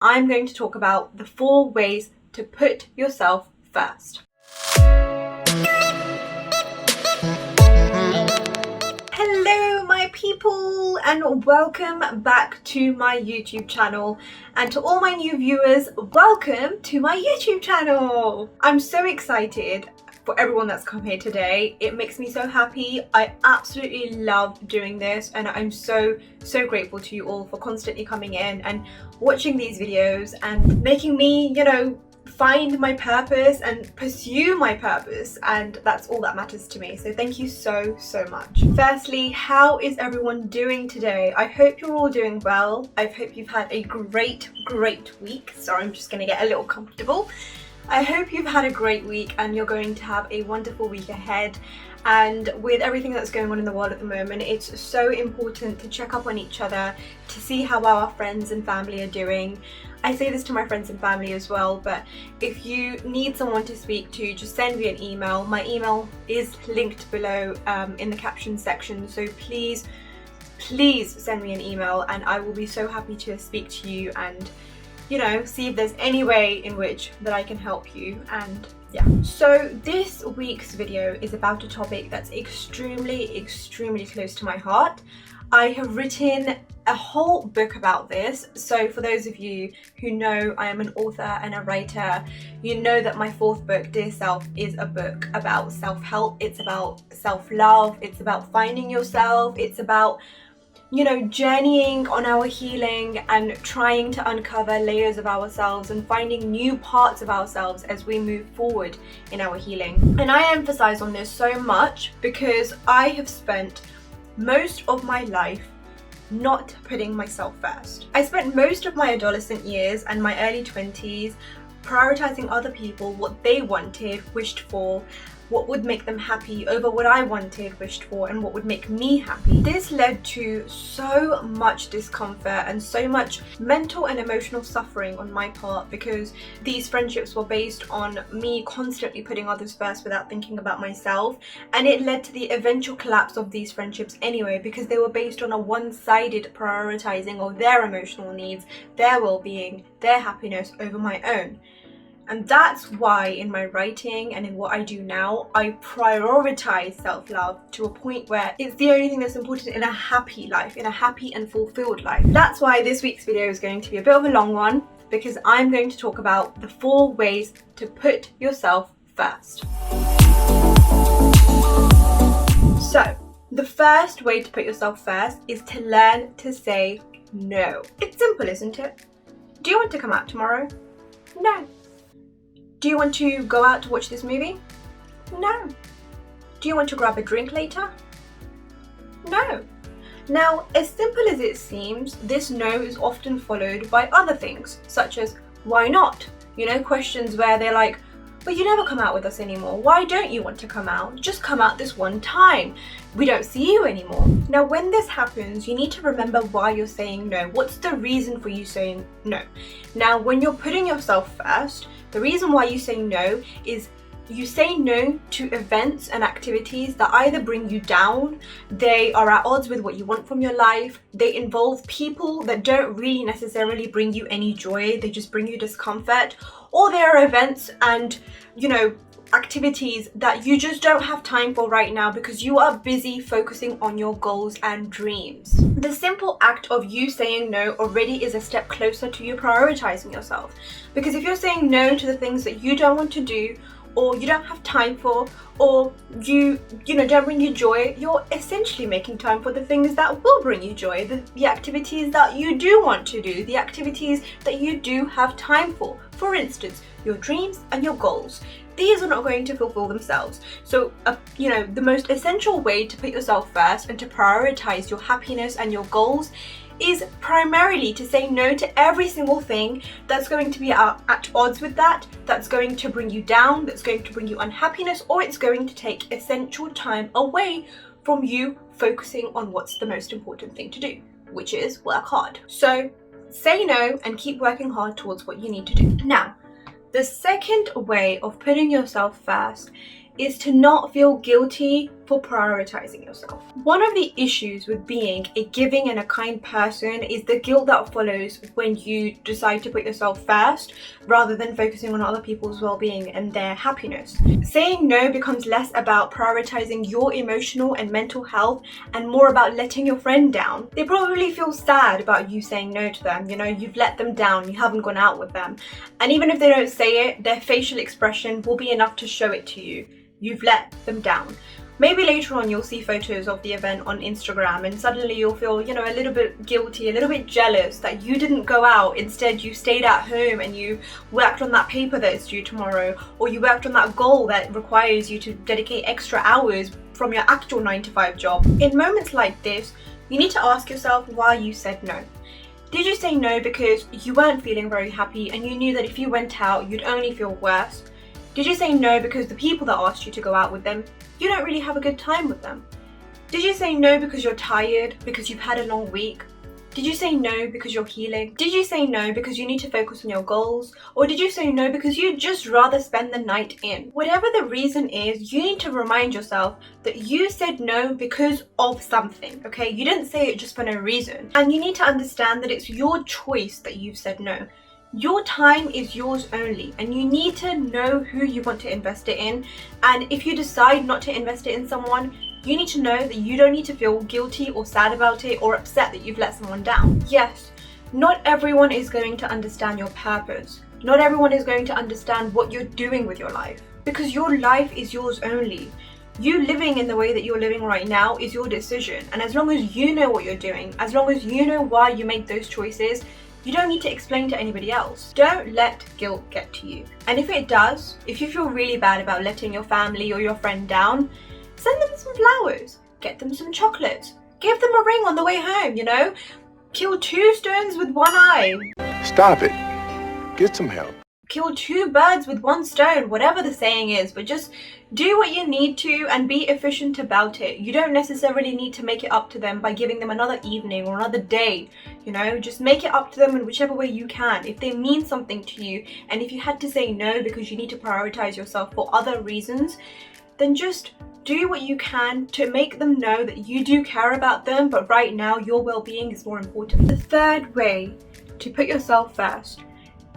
I'm going to talk about the 4 ways to put yourself first. Hello my people, and welcome back to my YouTube channel, and to all my new viewers, welcome to my YouTube channel. I'm so excited for everyone that's come here today. It makes me so happy. I absolutely love doing this, and I'm so grateful to you all for constantly coming in and watching these videos and making me, find my purpose and pursue my purpose, and that's all that matters to me. So thank you so much. Firstly, how is everyone doing today? I hope you're all doing well. I hope you've had a great week. Sorry, I'm just gonna get a little comfortable. I hope you've had a great week and you're going to have a wonderful week ahead. And with everything that's going on in the world at the moment, it's so important to check up on each other, to see how our friends and family are doing. I say this to my friends and family as well, but if you need someone to speak to, just send me an email. My email is linked below in the caption section, so please send me an email and I will be so happy to speak to you and see if there's any way in which that I can help you. And yeah, so this week's video is about a topic that's extremely close to my heart. I have written a whole book about this. So for those of you who know I am an author and a writer, you know that my 4th book, Dear Self, is a book about self-help. It's about self-love. It's about finding yourself. It's about journeying on our healing and trying to uncover layers of ourselves and finding new parts of ourselves as we move forward in our healing. And I emphasize on this so much because I have spent most of my life not putting myself first. I spent most of my adolescent years and my early 20s prioritizing other people, what they wanted, wished for, what would make them happy over what I wanted, wished for, and what would make me happy. This led to so much discomfort and so much mental and emotional suffering on my part, because these friendships were based on me constantly putting others first without thinking about myself, and it led to the eventual collapse of these friendships anyway, because they were based on a one-sided prioritizing of their emotional needs, their well-being, their happiness over my own. And that's why in my writing and in what I do now, I prioritize self-love to a point where it's the only thing that's important in a happy life, in a happy and fulfilled life. That's why this week's video is going to be a bit of a long one, because I'm going to talk about the 4 ways to put yourself first. So, the first way to put yourself first is to learn to say no. It's simple, isn't it? Do you want to come out tomorrow? No. Do you want to go out to watch this movie? No. Do you want to grab a drink later? No. Now, as simple as it seems, this no is often followed by other things, such as, why not? Questions where they're like, but you never come out with us anymore. Why don't you want to come out? Just come out this one time. We don't see you anymore. Now, when this happens, you need to remember why you're saying no. What's the reason for you saying no? Now, when you're putting yourself first, the reason why you say no is you say no to events and activities that either bring you down, they are at odds with what you want from your life, they involve people that don't really necessarily bring you any joy, they just bring you discomfort, or there are events and, activities that you just don't have time for right now because you are busy focusing on your goals and dreams. The simple act of you saying no already is a step closer to you prioritizing yourself. Because if you're saying no to the things that you don't want to do, or you don't have time for, or you don't bring you joy, you're essentially making time for the things that will bring you joy, the activities that you do want to do, the activities that you do have time for. For instance, your dreams and your goals. These are not going to fulfill themselves. So, the most essential way to put yourself first and to prioritize your happiness and your goals is primarily to say no to every single thing that's going to be at odds with that, that's going to bring you down, that's going to bring you unhappiness, or it's going to take essential time away from you focusing on what's the most important thing to do, which is work hard. So say no and keep working hard towards what you need to do. Now, the second way of putting yourself first is to not feel guilty for prioritizing yourself. One of the issues with being a giving and a kind person is the guilt that follows when you decide to put yourself first rather than focusing on other people's well-being and their happiness. Saying no becomes less about prioritizing your emotional and mental health and more about letting your friend down. They probably feel sad about you saying no to them. You know, you've let them down, you haven't gone out with them. And even if they don't say it, their facial expression will be enough to show it to you. You've let them down. Maybe later on you'll see photos of the event on Instagram and suddenly you'll feel, you know, a little bit guilty, a little bit jealous that you didn't go out. Instead, you stayed at home and you worked on that paper that is due tomorrow, or you worked on that goal that requires you to dedicate extra hours from your actual 9-to-5 job. In moments like this, you need to ask yourself why you said no. Did you say no because you weren't feeling very happy and you knew that if you went out, you'd only feel worse? Did you say no because the people that asked you to go out with them, you don't really have a good time with them? Did you say no because you're tired, because you've had a long week? Did you say no because you're healing? Did you say no because you need to focus on your goals? Or did you say no because you'd just rather spend the night in? Whatever the reason is, you need to remind yourself that you said no because of something, okay? You didn't say it just for no reason. And you need to understand that it's your choice that you've said no. Your time is yours only, and you need to know who you want to invest it in. And if you decide not to invest it in someone, you need to know that you don't need to feel guilty or sad about it or upset that you've let someone down. Yes, not everyone is going to understand your purpose. Not everyone is going to understand what you're doing with your life, because your life is yours only. You living in the way that you're living right now is your decision. And as long as you know what you're doing, as long as you know why you make those choices, you don't need to explain to anybody else. Don't let guilt get to you. And if it does, if you feel really bad about letting your family or your friend down, send them some flowers, get them some chocolates, give them a ring on the way home, you know? Kill 2 stones with one eye. Stop it. Get some help. Kill 2 birds with 1 stone, whatever the saying is, but just do what you need to and be efficient about it. You don't necessarily need to make it up to them by giving them another evening or another day, you know, just make it up to them in whichever way you can. If they mean something to you, and if you had to say no because you need to prioritize yourself for other reasons, then just do what you can to make them know that you do care about them, but right now your well-being is more important. The third way to put yourself first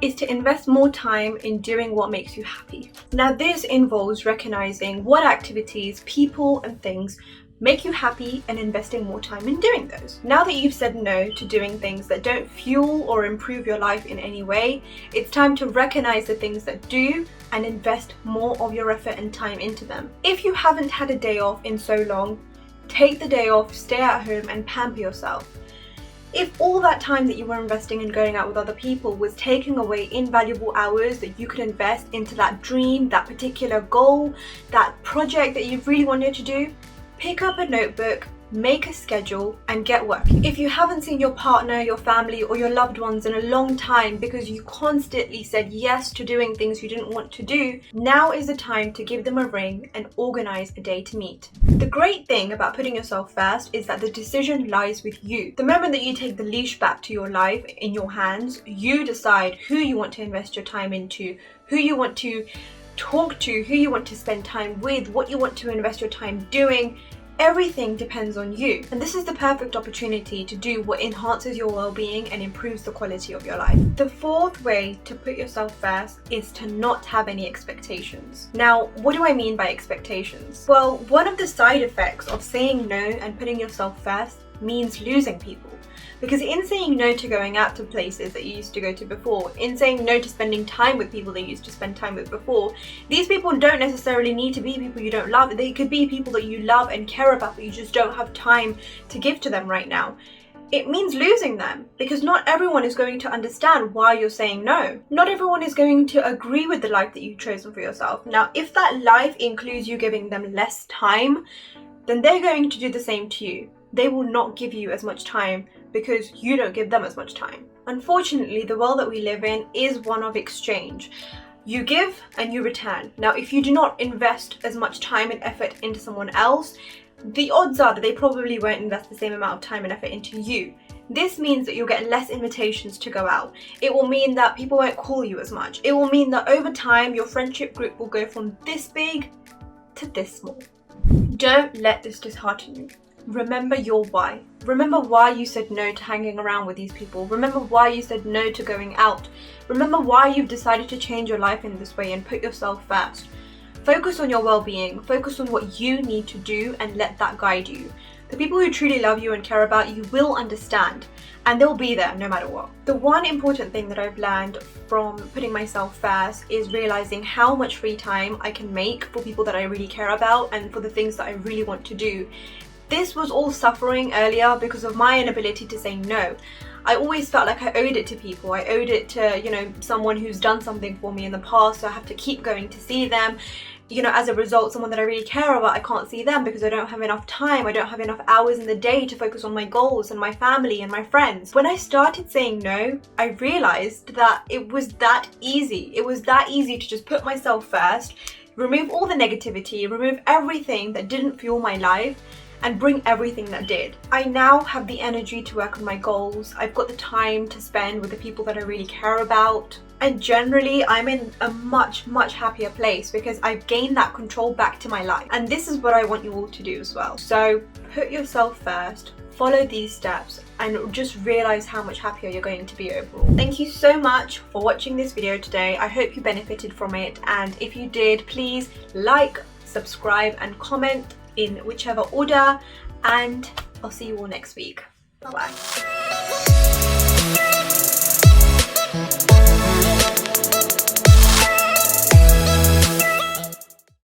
is to invest more time in doing what makes you happy. Now, this involves recognizing what activities, people, and things make you happy and investing more time in doing those. Now that you've said no to doing things that don't fuel or improve your life in any way, it's time to recognize the things that do and invest more of your effort and time into them. If you haven't had a day off in so long, take the day off, stay at home, and pamper yourself. If all that time that you were investing in going out with other people was taking away invaluable hours that you could invest into that dream, that particular goal, that project that you really wanted to do, pick up a notebook, make a schedule, and get working. If you haven't seen your partner, your family, or your loved ones in a long time because you constantly said yes to doing things you didn't want to do, now is the time to give them a ring and organize a day to meet. The great thing about putting yourself first is that the decision lies with you. The moment that you take the leash back to your life in your hands, you decide who you want to invest your time into, who you want to talk to, who you want to spend time with, what you want to invest your time doing. Everything depends on you. And this is the perfect opportunity to do what enhances your well-being and improves the quality of your life. The fourth way to put yourself first is to not have any expectations. Now, what do I mean by expectations? Well, one of the side effects of saying no and putting yourself first means losing people. Because in saying no to going out to places that you used to go to before, in saying no to spending time with people that you used to spend time with before, these people don't necessarily need to be people you don't love. They could be people that you love and care about, but you just don't have time to give to them right now. It means losing them, because not everyone is going to understand why you're saying no. Not everyone is going to agree with the life that you've chosen for yourself. Now, if that life includes you giving them less time, then they're going to do the same to you. They will not give you as much time because you don't give them as much time. Unfortunately, the world that we live in is one of exchange. You give and you return. Now, if you do not invest as much time and effort into someone else, the odds are that they probably won't invest the same amount of time and effort into you. This means that you'll get less invitations to go out. It will mean that people won't call you as much. It will mean that over time, your friendship group will go from this big started this small. Don't let this dishearten you. Remember your why. Remember why you said no to hanging around with these people. Remember why you said no to going out. Remember why you've decided to change your life in this way and put yourself first. Focus on your well-being. Focus on what you need to do and let that guide you. The people who truly love you and care about you will understand, and they'll be there no matter what. The one important thing that I've learned from putting myself first is realizing how much free time I can make for people that I really care about and for the things that I really want to do. This was all suffering earlier because of my inability to say no. I always felt like I owed it to people. I owed it to, someone who's done something for me in the past, so I have to keep going to see them. As a result, someone that I really care about, I can't see them because I don't have enough time. I don't have enough hours in the day to focus on my goals and my family and my friends. When I started saying no, I realized that it was that easy. It was that easy to just put myself first, remove all the negativity, remove everything that didn't fuel my life, and bring everything that did. I now have the energy to work on my goals. I've got the time to spend with the people that I really care about. And generally, I'm in a much, much happier place because I've gained that control back to my life. And this is what I want you all to do as well. So put yourself first, follow these steps, and just realize how much happier you're going to be overall. Thank you so much for watching this video today. I hope you benefited from it. And if you did, please like, subscribe, and comment in whichever order, and I'll see you all next week. Bye bye.